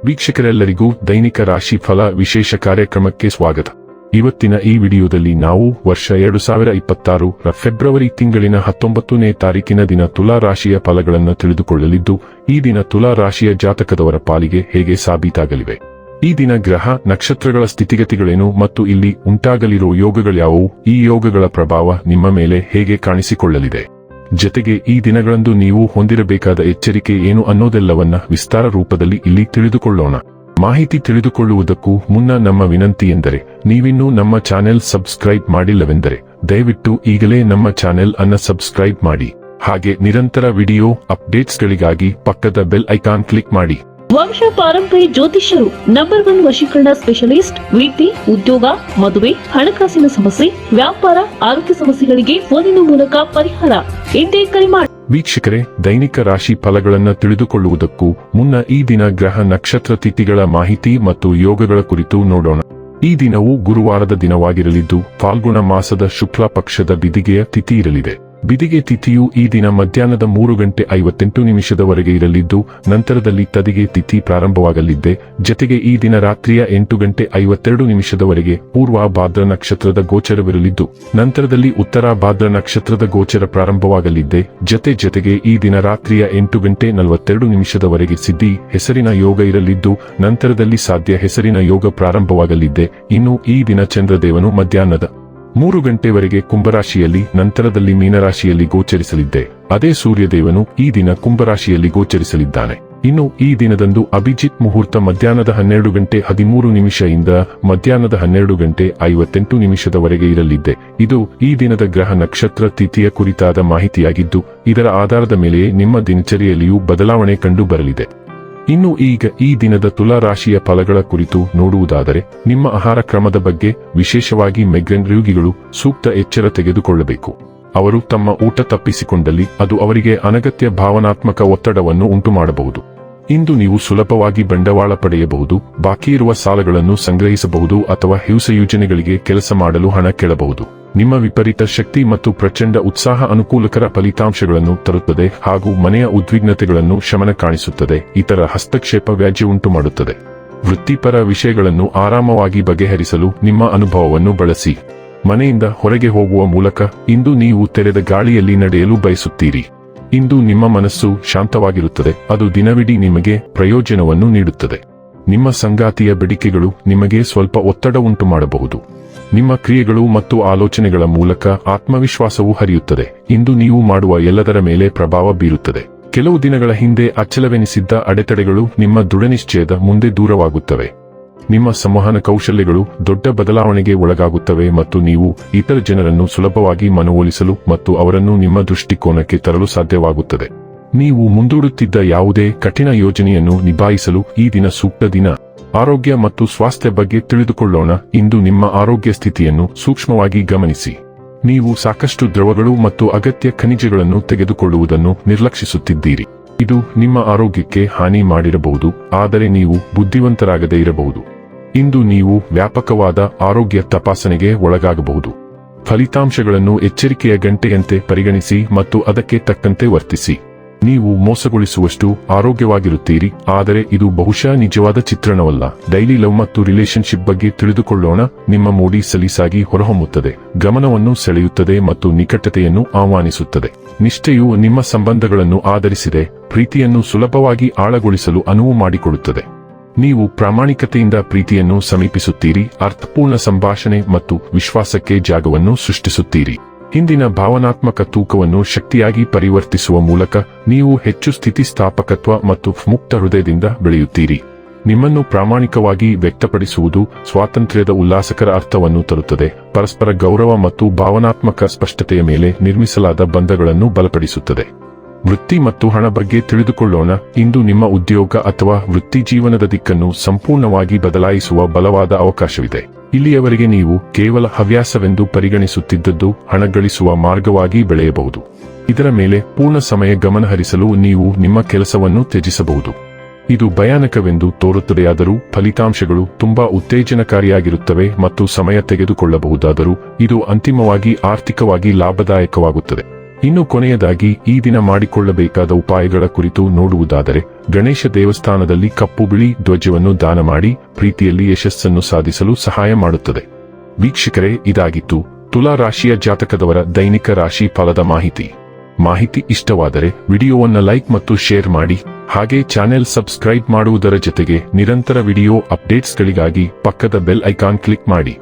ವೀಕ್ಷಕರೆಲ್ಲರಿಗೂ ದೈನಿಕ ರಾಶಿ ಫಲ ವಿಶೇಷ ಕಾರ್ಯಕ್ರಮಕ್ಕೆ ಸ್ವಾಗತ. ಇವತ್ತಿನ ಈ ವಿಡಿಯೋದಲ್ಲಿ ನಾವು ವರ್ಷ 2026 ರ ಫೆಬ್ರವರಿ ತಿಂಗಳಿನ 19ನೇ ತಾರೀಕಿನ ದಿನ ತುಲಾ ರಾಶಿಯ ಫಲಗಳನ್ನು ತಿಳಿದುಕೊಳ್ಳಲಿದ್ದು, ಈ ದಿನ ತುಲಾ ರಾಶಿಯ ಜಾತಕದವರ ಪಾಲಿಗೆ ಹೇಗೆ ಸಾಬೀತಾಗಲಿವೆ, ಈ ದಿನ ಗ್ರಹ ನಕ್ಷತ್ರಗಳ ಸ್ಥಿತಿಗತಿಗಳೇನು ಮತ್ತು ಇಲ್ಲಿ ಉಂಟಾಗಲಿರುವ ಯೋಗಗಳ್ಯಾವುವು, ಈ ಯೋಗಗಳ ಪ್ರಭಾವ ನಿಮ್ಮ ಮೇಲೆ ಹೇಗೆ ಕಾಣಿಸಿಕೊಳ್ಳಲಿದೆ, ಜತೆಗೆ ಈ ದಿನಗಳಂದು ನೀವು ಹೊಂದಿರಬೇಕಾದ ಎಚ್ಚರಿಕೆ ಏನು ಅನ್ನೋದೆಲ್ಲವನ್ನ ವಿಸ್ತಾರ ರೂಪದಲ್ಲಿ ಇಲ್ಲಿ ತಿಳಿದುಕೊಳ್ಳೋಣ. ಮಾಹಿತಿ ತಿಳಿದುಕೊಳ್ಳುವುದಕ್ಕೂ ಮುನ್ನ ನಮ್ಮ ವಿನಂತಿ ಎಂದರೆ, ನೀವಿನ್ನೂ ನಮ್ಮ ಚಾನೆಲ್ ಸಬ್ಸ್ಕ್ರೈಬ್ ಮಾಡಿಲ್ಲವೆಂದರೆ ದಯವಿಟ್ಟು ಈಗಲೇ ನಮ್ಮ ಚಾನೆಲ್ ಅನ್ನು ಸಬ್ಸ್ಕ್ರೈಬ್ ಮಾಡಿ. ಹಾಗೆ ನಿರಂತರ ವಿಡಿಯೋ ಅಪ್ಡೇಟ್ಸ್ಗಳಿಗಾಗಿ ಪಕ್ಕದ ಬೆಲ್ ಐಕಾನ್ ಕ್ಲಿಕ್ ಮಾಡಿ. ವಂಶ ಪಾರಂಪರ್ಯ ಜ್ಯೋತಿಷ್ಯರು ನಂಬರ್ 1 ವಶೀಕರಣ ಸ್ಪೆಷಲಿಸ್ಟ್. ವೃತ್ತಿ, ಉದ್ಯೋಗ, ಮದುವೆ, ಹಣಕಾಸಿನ ಸಮಸ್ಯೆ, ವ್ಯಾಪಾರ, ಆರೋಗ್ಯ ಸಮಸ್ಯೆಗಳಿಗೆ ಫೋನಿನ ಮೂಲಕ ಪರಿಹಾರ. ಇಂದೇ ಕರೆ ಮಾಡಿ. ವೀಕ್ಷಕರೇ, ದೈನಿಕ ರಾಶಿ ಫಲಗಳನ್ನು ತಿಳಿದುಕೊಳ್ಳುವುದಕ್ಕೂ ಮುನ್ನ ಈ ದಿನ ಗ್ರಹ ನಕ್ಷತ್ರ ತಿಥಿಗಳ ಮಾಹಿತಿ ಮತ್ತು ಯೋಗಗಳ ಕುರಿತು ನೋಡೋಣ. ಈ ದಿನವು ಗುರುವಾರದ ದಿನವಾಗಿರಲಿದ್ದು, ಫಾಲ್ಗುಣ ಮಾಸದ ಶುಕ್ಲ ಪಕ್ಷದ ಬಿದಿಗೆಯ ತಿಥಿ ಇರಲಿದೆ. ಬಿದಿಗೆ ತಿಥಿಯು ಈ ದಿನ ಮಧ್ಯಾಹ್ನದ 3:58 ಇರಲಿದ್ದು, ನಂತರದಲ್ಲಿ ತದಿಗೆ ತಿಥಿ ಪ್ರಾರಂಭವಾಗಲಿದ್ದೆ. ಜತೆಗೆ ಈ ದಿನ ರಾತ್ರಿಯ 8:52 ಪೂರ್ವ ಭಾದ್ರ ನಕ್ಷತ್ರದ ಗೋಚರವಿರಲಿದ್ದು, ನಂತರದಲ್ಲಿ ಉತ್ತರ ಭಾದ್ರ ನಕ್ಷತ್ರದ ಗೋಚರ ಪ್ರಾರಂಭವಾಗಲಿದ್ದೆ. ಜತೆಗೆ ಈ ದಿನ ರಾತ್ರಿಯ 8:42 ಸಿದ್ಧಿ ಹೆಸರಿನ ಯೋಗ ಇರಲಿದ್ದು, ನಂತರದಲ್ಲಿ ಸಾಧ್ಯ ಹೆಸರಿನ ಯೋಗ ಪ್ರಾರಂಭವಾಗಲಿದ್ದೆ. ಇನ್ನು ಈ ದಿನ ಚಂದ್ರದೇವನು ಮಧ್ಯಾಹ್ನದ 3 ಕುಂಭರಾಶಿಯಲ್ಲಿ, ನಂತರದಲ್ಲಿ ಮೀನರಾಶಿಯಲ್ಲಿ ಗೋಚರಿಸಲಿದ್ದೆ. ಅದೇ ಸೂರ್ಯದೇವನು ಈ ದಿನ ಕುಂಭರಾಶಿಯಲ್ಲಿ ಗೋಚರಿಸಲಿದ್ದಾನೆ. ಇನ್ನು ಈ ದಿನದಂದು ಅಭಿಜಿತ್ ಮುಹೂರ್ತ ಮಧ್ಯಾಹ್ನದ 12:13 ಇಂದ ಮಧ್ಯಾಹ್ನದ 12:58 ಇರಲಿದ್ದೆ. ಇದು ಈ ದಿನದ ಗ್ರಹ ನಕ್ಷತ್ರ ತಿಥಿಯ ಕುರಿತಾದ ಮಾಹಿತಿಯಾಗಿದ್ದು, ಇದರ ಆಧಾರದ ಮೇಲೆ ನಿಮ್ಮ ದಿನಚರಿಯಲ್ಲಿಯೂ ಬದಲಾವಣೆ ಕಂಡು ಬರಲಿದೆ. ಇನ್ನು ಈಗ ಈ ದಿನದ ತುಲಾ ರಾಶಿಯ ಫಲಗಳ ಕುರಿತು ನೋಡುವುದಾದರೆ, ನಿಮ್ಮ ಆಹಾರ ಕ್ರಮದ ಬಗ್ಗೆ, ವಿಶೇಷವಾಗಿ ಮೈಗ್ರೇನ್ ರೋಗಿಗಳು ಸೂಕ್ತ ಎಚ್ಚರ ತೆಗೆದುಕೊಳ್ಳಬೇಕು. ಅವರು ತಮ್ಮ ಊಟ ತಪ್ಪಿಸಿಕೊಂಡಲ್ಲಿ ಅದು ಅವರಿಗೆ ಅನಗತ್ಯ ಭಾವನಾತ್ಮಕ ಒತ್ತಡವನ್ನು ಉಂಟುಮಾಡಬಹುದು. ಇಂದು ನೀವು ಸುಲಭವಾಗಿ ಬಂಡವಾಳ ಪಡೆಯಬಹುದು, ಬಾಕಿ ಇರುವ ಸಾಲಗಳನ್ನು ಸಂಗ್ರಹಿಸಬಹುದು ಅಥವಾ ಹೊಸ ಯೋಜನೆಗಳಿಗೆ ಕೆಲಸ ಮಾಡಲು ಹಣ ಕೇಳಬಹುದು. ನಿಮ್ಮ ವಿಪರೀತ ಶಕ್ತಿ ಮತ್ತು ಪ್ರಚಂಡ ಉತ್ಸಾಹ ಅನುಕೂಲಕರ ಫಲಿತಾಂಶಗಳನ್ನು ತರುತ್ತದೆ ಹಾಗೂ ಮನೆಯ ಉದ್ವಿಗ್ನತೆಗಳನ್ನು ಶಮನ ಕಾಣಿಸುತ್ತದೆ. ಇತರ ಹಸ್ತಕ್ಷೇಪ ವ್ಯಾಜ್ಯ ಉಂಟು ಮಾಡುತ್ತದೆ. ವೃತ್ತಿಪರ ವಿಷಯಗಳನ್ನು ಆರಾಮವಾಗಿ ಬಗೆಹರಿಸಲು ನಿಮ್ಮ ಅನುಭವವನ್ನು ಬಳಸಿ. ಮನೆಯಿಂದ ಹೊರಗೆ ಹೋಗುವ ಮೂಲಕ ಇಂದು ನೀವು ತೆರೆದ ಗಾಳಿಯಲ್ಲಿ ನಡೆಯಲು ಬಯಸುತ್ತೀರಿ. ಇಂದು ನಿಮ್ಮ ಮನಸ್ಸು ಶಾಂತವಾಗಿರುತ್ತದೆ, ಅದು ದಿನವಿಡೀ ನಿಮಗೆ ಪ್ರಯೋಜನವನ್ನು ನೀಡುತ್ತದೆ. ನಿಮ್ಮ ಸಂಗಾತಿಯ ಬೇಡಿಕೆಗಳು ನಿಮಗೆ ಸ್ವಲ್ಪ ಒತ್ತಡ ಉಂಟು ಮಾಡಬಹುದು. ನಿಮ್ಮ ಕ್ರಿಯೆಗಳು ಮತ್ತು ಆಲೋಚನೆಗಳ ಮೂಲಕ ಆತ್ಮವಿಶ್ವಾಸವು ಹರಿಯುತ್ತದೆ. ಇಂದು ನೀವು ಮಾಡುವ ಎಲ್ಲದರ ಮೇಲೆ ಪ್ರಭಾವ ಬೀರುತ್ತದೆ. ಕೆಲವು ದಿನಗಳ ಹಿಂದೆ ಅಚ್ಚಲವೆನಿಸಿದ್ದ ಅಡೆತಡೆಗಳು ನಿಮ್ಮ ದೃಢನಿಶ್ಚಯದ ಮುಂದೆ ದೂರವಾಗುತ್ತವೆ. ನಿಮ್ಮ ಸಂವಹನ ಕೌಶಲ್ಯಗಳು ದೊಡ್ಡ ಬದಲಾವಣೆಗೆ ಒಳಗಾಗುತ್ತವೆ ಮತ್ತು ನೀವು ಇತರ ಜನರನ್ನು ಸುಲಭವಾಗಿ ಮನವೊಲಿಸಲು ಮತ್ತು ಅವರನ್ನು ನಿಮ್ಮ ದೃಷ್ಟಿಕೋನಕ್ಕೆ ತರಲು ಸಾಧ್ಯವಾಗುತ್ತದೆ. ನೀವು ಮುಂದೂಡುತ್ತಿದ್ದ ಯಾವುದೇ ಕಠಿಣ ಯೋಜನೆಯನ್ನು ನಿಭಾಯಿಸಲು ಈ ದಿನ ಸೂಕ್ತ ದಿನ. ಆರೋಗ್ಯ ಮತ್ತು ಸ್ವಾಸ್ಥ್ಯ ಬಗ್ಗೆ ತಿಳಿದುಕೊಳ್ಳೋಣ. ಇಂದು ನಿಮ್ಮ ಆರೋಗ್ಯ ಸ್ಥಿತಿಯನ್ನು ಸೂಕ್ಷ್ಮವಾಗಿ ಗಮನಿಸಿ. ನೀವು ಸಾಕಷ್ಟು ದ್ರವಗಳು ಮತ್ತು ಅಗತ್ಯ ಖನಿಜಗಳನ್ನು ತೆಗೆದುಕೊಳ್ಳುವುದನ್ನು ನಿರ್ಲಕ್ಷಿಸುತ್ತಿದ್ದೀರಿ. ಇದು ನಿಮ್ಮ ಆರೋಗ್ಯಕ್ಕೆ ಹಾನಿ ಮಾಡಿರಬಹುದು, ಆದರೆ ನೀವು ಬುದ್ಧಿವಂತರಾಗದೇ ಇರಬಹುದು. ಇಂದು ನೀವು ವ್ಯಾಪಕವಾದ ಆರೋಗ್ಯ ತಪಾಸಣೆಗೆ ಒಳಗಾಗಬಹುದು. ಫಲಿತಾಂಶಗಳನ್ನು ಎಚ್ಚರಿಕೆಯ ಗಂಟೆಯಂತೆ ಪರಿಗಣಿಸಿ ಮತ್ತು ಅದಕ್ಕೆ ತಕ್ಕಂತೆ ವರ್ತಿಸಿ. ನೀವು ಮೋಸಗೊಳಿಸುವಷ್ಟು ಆರೋಗ್ಯವಾಗಿರುತ್ತೀರಿ, ಆದರೆ ಇದು ಬಹುಶಃ ನಿಜವಾದ ಚಿತ್ರಣವಲ್ಲ. ಡೈಲಿ ಲವ್ ಮತ್ತು ರಿಲೇಶನ್ಶಿಪ್ ಬಗ್ಗೆ ತಿಳಿದುಕೊಳ್ಳೋಣ. ನಿಮ್ಮ ಮೂಡಿ ಸಲೀಸಾಗಿ ಹೊರಹೊಮ್ಮುತ್ತದೆ, ಗಮನವನ್ನು ಸೆಳೆಯುತ್ತದೆ ಮತ್ತು ನಿಕಟತೆಯನ್ನು ಆಹ್ವಾನಿಸುತ್ತದೆ. ನಿಷ್ಠೆಯು ನಿಮ್ಮ ಸಂಬಂಧಗಳನ್ನು ಆಧರಿಸಿದೆ, ಪ್ರೀತಿಯನ್ನು ಸುಲಭವಾಗಿ ಆಳಗೊಳಿಸಲು ಅನುವು ಮಾಡಿಕೊಡುತ್ತದೆ. ನೀವು ಪ್ರಾಮಾಣಿಕತೆಯಿಂದ ಪ್ರೀತಿಯನ್ನು ಸಮೀಪಿಸುತ್ತೀರಿ, ಅರ್ಥಪೂರ್ಣ ಸಂಭಾಷಣೆ ಮತ್ತು ವಿಶ್ವಾಸಕ್ಕೆ ಜಾಗವನ್ನು ಸೃಷ್ಟಿಸುತ್ತೀರಿ. ಹಿಂದಿನ ಭಾವನಾತ್ಮಕ ತೂಕವನ್ನು ಶಕ್ತಿಯಾಗಿ ಪರಿವರ್ತಿಸುವ ಮೂಲಕ ನೀವು ಹೆಚ್ಚು ಸ್ಥಿತಿಸ್ಥಾಪಕತ್ವ ಮತ್ತು ಮುಕ್ತ ಹೃದಯದಿಂದ ಬೆಳೆಯುತ್ತೀರಿ. ನಿಮ್ಮನ್ನು ಪ್ರಾಮಾಣಿಕವಾಗಿ ವ್ಯಕ್ತಪಡಿಸುವುದು ಸ್ವಾತಂತ್ರ್ಯದ ಉಲ್ಲಾಸಕರ ಅರ್ಥವನ್ನು ತರುತ್ತದೆ. ಪರಸ್ಪರ ಗೌರವ ಮತ್ತು ಭಾವನಾತ್ಮಕ ಸ್ಪಷ್ಟತೆಯ ಮೇಲೆ ನಿರ್ಮಿಸಲಾದ ಬಂಧಗಳನ್ನು ಬಲಪಡಿಸುತ್ತದೆ. ವೃತ್ತಿ ಮತ್ತು ಹಣ ಬಗ್ಗೆ ತಿಳಿದುಕೊಳ್ಳೋಣ. ಇಂದು ನಿಮ್ಮ ಉದ್ಯೋಗ ಅಥವಾ ವೃತ್ತಿ ಜೀವನದ ದಿಕ್ಕನ್ನು ಸಂಪೂರ್ಣವಾಗಿ ಬದಲಾಯಿಸುವ ಬಲವಾದ ಅವಕಾಶವಿದೆ. ಇಲ್ಲಿಯವರೆಗೆ ನೀವು ಕೇವಲ ಹವ್ಯಾಸವೆಂದು ಪರಿಗಣಿಸುತ್ತಿದ್ದದ್ದು ಹಣ ಗಳಿಸುವ ಮಾರ್ಗವಾಗಿ ಬೆಳೆಯಬಹುದು. ಇದರ ಮೇಲೆ ಪೂರ್ಣ ಸಮಯ ಗಮನಹರಿಸಲು ನೀವು ನಿಮ್ಮ ಕೆಲಸವನ್ನು ತ್ಯಜಿಸಬಹುದು. ಇದು ಭಯಾನಕವೆಂದು ತೋರುತ್ತದೆಯಾದರೂ ಫಲಿತಾಂಶಗಳು ತುಂಬಾ ಉತ್ತೇಜನಕಾರಿಯಾಗಿರುತ್ತವೆ ಮತ್ತು ಸಮಯ ತೆಗೆದುಕೊಳ್ಳಬಹುದಾದರೂ ಇದು ಅಂತಿಮವಾಗಿ ಆರ್ಥಿಕವಾಗಿ ಲಾಭದಾಯಕವಾಗುತ್ತದೆ. ಇನ್ನು ಕೊನೆಯದಾಗಿ ಈ ದಿನ ಮಾಡಿಕೊಳ್ಳಬೇಕಾದ ಉಪಾಯಗಳ ಕುರಿತು ನೋಡುವುದಾದರೆ, ಗಣೇಶ ದೇವಸ್ಥಾನದಲ್ಲಿ ಕಪ್ಪು ಬಿಳಿ ಧ್ವಜವನ್ನು ದಾನ ಮಾಡಿ ಪ್ರೀತಿಯಲ್ಲಿ ಯಶಸ್ಸನ್ನು ಸಾಧಿಸಲು ಸಹಾಯ ಮಾಡುತ್ತದೆ. ವೀಕ್ಷಕರೇ, ಇದಾಗಿತ್ತು ತುಲಾ ರಾಶಿಯ ಜಾತಕದವರ ದೈನಿಕ ರಾಶಿ ಫಲದ ಮಾಹಿತಿ ಇಷ್ಟವಾದರೆ ವಿಡಿಯೋವನ್ನು ಲೈಕ್ ಮತ್ತು ಶೇರ್ ಮಾಡಿ. ಹಾಗೆ ಚಾನೆಲ್ ಸಬ್ಸ್ಕ್ರೈಬ್ ಮಾಡುವುದರ ಜೊತೆಗೆ ನಿರಂತರ ವಿಡಿಯೋ ಅಪ್ಡೇಟ್ಸ್ಗಳಿಗಾಗಿ ಪಕ್ಕದ ಬೆಲ್ ಐಕಾನ್ ಕ್ಲಿಕ್ ಮಾಡಿ.